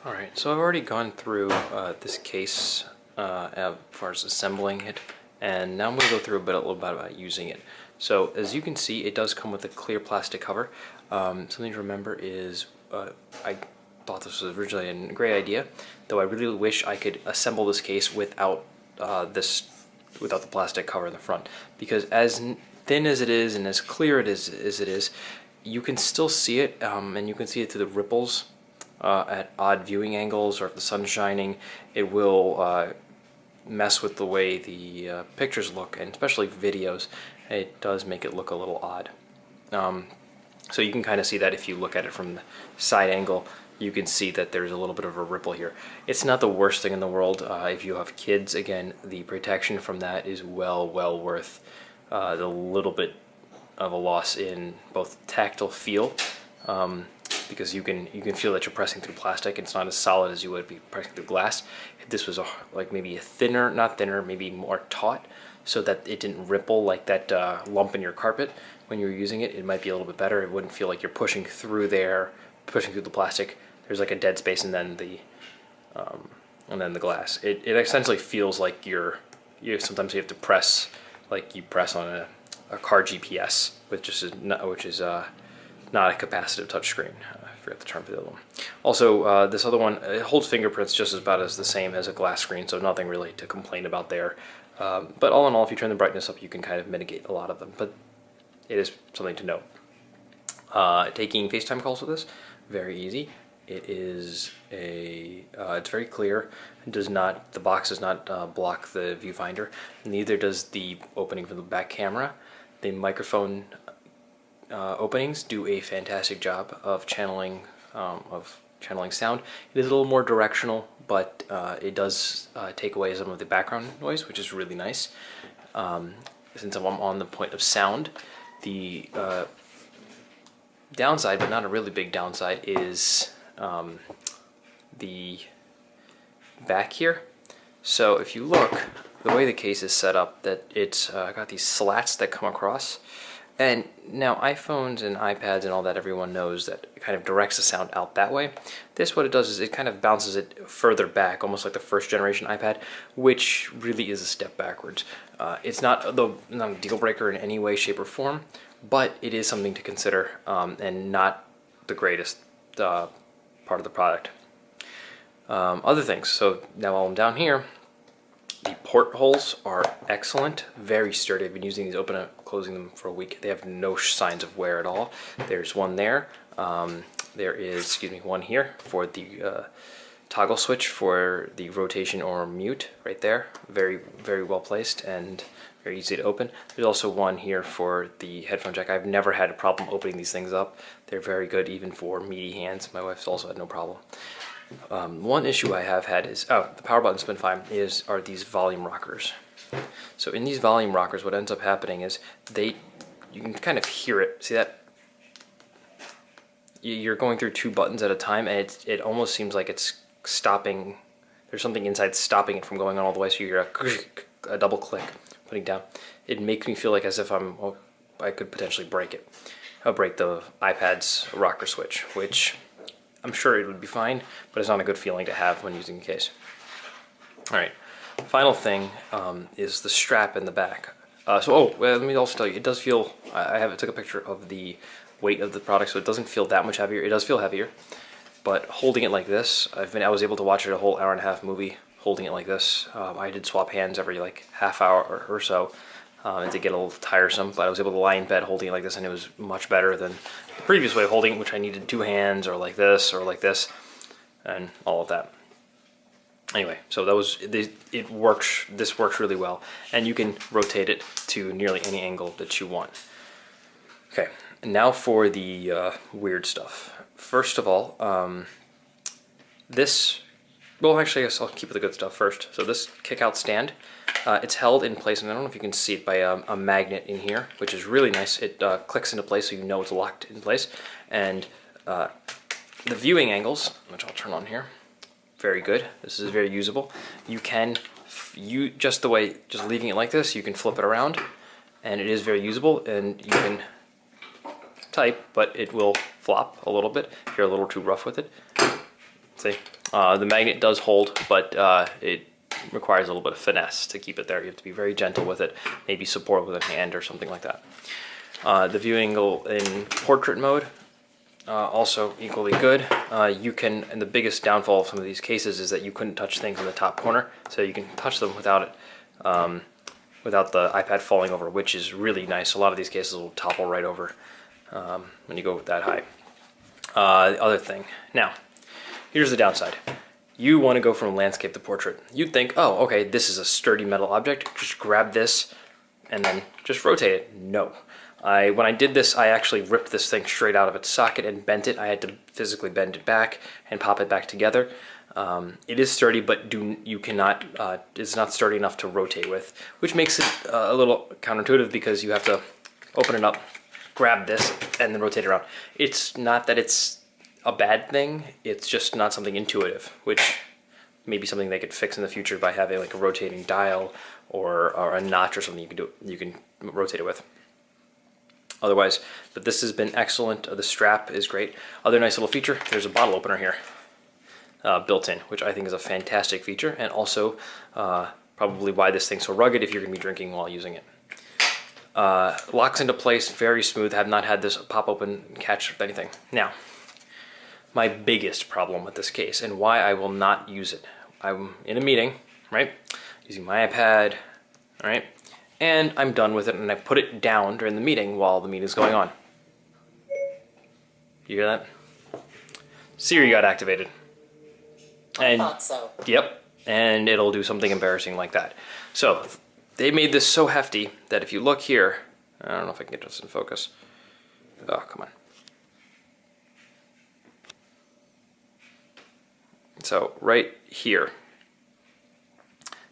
Alright, so I've already gone through this case as far as assembling it, and now I'm going to go through a little bit about using it. So as you can see, it does come with a clear plastic cover. Something to remember is I thought this was originally a great idea, though I really wish I could assemble this case without without the plastic cover in the front, because as thin as it is and as clear as it is, you can still see it, and you can see it through the ripples at odd viewing angles, or if the sun's shining, it will mess with the way the pictures look, and especially videos, it does make it look a little odd. So you can kind of see that if you look at it from the side angle. You can see that there's a little bit of a ripple here. It's not the worst thing in the world. If you have kids, again, the protection from that is well worth the little bit of a loss in both tactile feel, because you can feel that you're pressing through plastic. It's not as solid as you would be pressing through glass. If this was like maybe a thinner, not thinner, maybe more taut, so that it didn't ripple like that lump in your carpet when you're using it, it might be a little bit better. It wouldn't feel like you're pushing through there, pushing through the plastic. There's like a dead space, and then the glass. It essentially feels like you sometimes you have to press like you press on a car GPS, which is not a capacitive touchscreen. I forgot the term for the other one. Also, this other one, it holds fingerprints just about as the same as a glass screen, so nothing really to complain about there. But all in all, if you turn the brightness up, you can kind of mitigate a lot of them. But it is something to note. Taking FaceTime calls with this, very easy. It is it's very clear. It does not, the box does not block the viewfinder. Neither does the opening for the back camera. The microphone openings do a fantastic job of channeling sound. It is a little more directional, but it does take away some of the background noise, which is really nice. Since I'm on the point of sound, the downside, but not a really big downside, is the back here. So if you look, the way the case is set up, that it's got these slats that come across. And now iPhones and iPads and all that, everyone knows that it kind of directs the sound out that way. This, what it does is it kind of bounces it further back, almost like the first generation iPad, which really is a step backwards. It's not a deal breaker in any way, shape, or form, but it is something to consider, and not the greatest part of the product. Other things, so now while I'm down here, the portholes are excellent, very sturdy. I've been using these, opening and closing them for a week. They have no signs of wear at all. There's one there. There is, one here for the toggle switch for the rotation or mute right there. Very well placed and very easy to open. There's also one here for the headphone jack. I've never had a problem opening these things up. They're very good even for meaty hands. My wife's also had no problem. One issue I have had is, the power button's been fine, are these volume rockers. So in these volume rockers, what ends up happening is you can kind of hear it. See that? You're going through two buttons at a time, and it almost seems like it's stopping. There's something inside stopping it from going on all the way, so you hear a double click putting down. It makes me feel like as if I could potentially break it. I'll break the iPad's rocker switch, which I'm sure it would be fine, but it's not a good feeling to have when using the case. Alright, final thing is the strap in the back. Let me also tell you, it does feel, I took a picture of the weight of the product, so it doesn't feel that much heavier. It does feel heavier, but holding it like this, I was able to watch it a whole hour and a half movie holding it like this. I did swap hands every like half hour or so. It did get a little tiresome, but I was able to lie in bed holding it like this, and it was much better than the previous way of holding it, which I needed two hands, or like this, and all of that. Anyway, so it works. This works really well, and you can rotate it to nearly any angle that you want. Okay, and now for the weird stuff. First of all, actually, I guess I'll keep with the good stuff first. So this kick-out stand, it's held in place, and I don't know if you can see it, by a magnet in here, which is really nice. It clicks into place, so you know it's locked in place. And the viewing angles, which I'll turn on here, very good. This is very usable. You can, just leaving it like this, you can flip it around, and it is very usable, and you can type, but it will flop a little bit if you're a little too rough with it. See, The magnet does hold, but it requires a little bit of finesse to keep it there. You have to be very gentle with it, maybe support with a hand or something like that. The view angle in portrait mode, also equally good. You can, and the biggest downfall of some of these cases is that you couldn't touch things in the top corner, so you can touch them without it, without the iPad falling over, which is really nice. A lot of these cases will topple right over when you go that high. Other thing, now, here's the downside. You want to go from landscape to portrait. You'd think, oh, okay, this is a sturdy metal object, just grab this and then just rotate it. No. When I did this, I actually ripped this thing straight out of its socket and bent it. I had to physically bend it back and pop it back together. It is sturdy, but you cannot, it's not sturdy enough to rotate with, which makes it a little counterintuitive because you have to open it up, grab this, and then rotate it around. It's not that it's a bad thing, it's just not something intuitive, which may be something they could fix in the future by having like a rotating dial or a notch or something you can rotate it with. Otherwise, but this has been excellent. The strap is great. Other nice little feature, there's a bottle opener here built in, which I think is a fantastic feature, and also probably why this thing's so rugged if you're going to be drinking while using it. Locks into place, very smooth. Have not had this pop open catch with anything. Now, my biggest problem with this case and why I will not use it. I'm in a meeting, right? Using my iPad, all right? And I'm done with it and I put it down during the meeting while the meeting's going on. You hear that? Siri got activated. I thought so. Yep, and it'll do something embarrassing like that. So they made this so hefty that if you look here, I don't know if I can get this in focus. Oh, come on. So right here,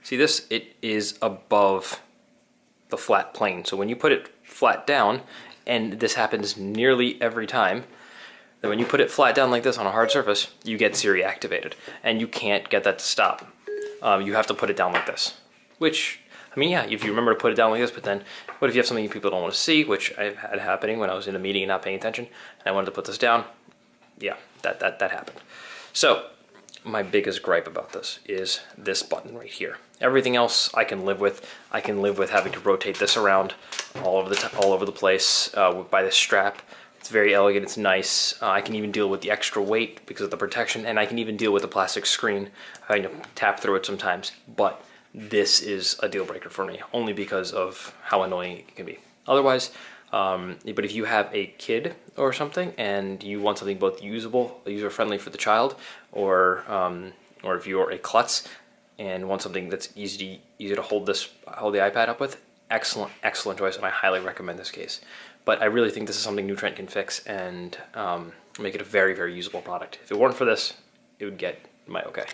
see this? It is above the flat plane. So when you put it flat down, and this happens nearly every time, then when you put it flat down like this on a hard surface, you get Siri activated, and you can't get that to stop. You have to put it down like this, which, I mean, yeah, if you remember to put it down like this, but then what if you have something people don't want to see, which I've had happening when I was in a meeting and not paying attention, and I wanted to put this down. Yeah, that happened. So my biggest gripe about this is this button right here. Everything else I can live with. I can live with having to rotate this around all over the place by this strap. It's very elegant, it's nice. I can even deal with the extra weight because of the protection, and I can even deal with the plastic screen. I can tap through it sometimes, but this is a deal breaker for me, only because of how annoying it can be. Otherwise, but if you have a kid or something and you want something both usable, user-friendly for the child, or if you're a klutz and want something that's easy to hold the iPad up with, excellent choice, and I highly recommend this case. But I really think this is something NewTrent can fix and make it a very, very usable product. If it weren't for this, it would get my okay.